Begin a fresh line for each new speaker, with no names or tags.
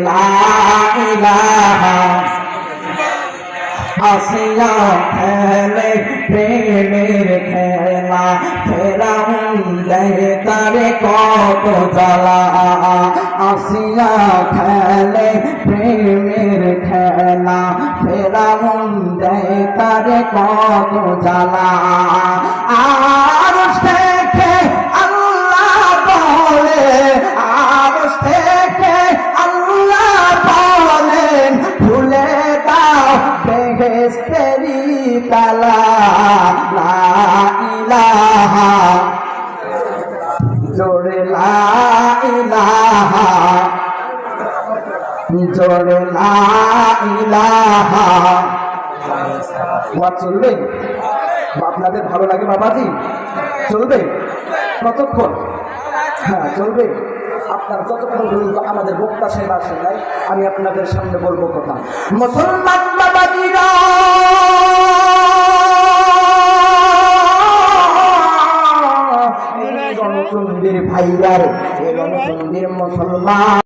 লা ইলাহা আসিয়া খেলে প্রেমের খেলা ফেরাউন দেয় তারে কত জ্বালা আসিয়া খেলে প্রেমের খেলা ফেরাউন দেয় তারে কত জ্বালা আর থেকে আল্লাহ বলে আর থেকে আল্লাহ বলেন ভুলে দাও বেহেশতেরি তালা লা ইলাহা জোরে লা ইলাহা জোরে লা ইলাহা চলবে আপনাদের ভালো লাগে বাবাজি চলবে কতক্ষণ হ্যাঁ চলবে আপনার যতক্ষণ পর্যন্ত আমাদের বক্তা সেবা আসেন নাই আমি আপনাদের সামনে বলবো কথা মুসলমান বাবাজিরা রণচন্দ্রের ভাইয়ার রণচন্দ্রের মুসলমান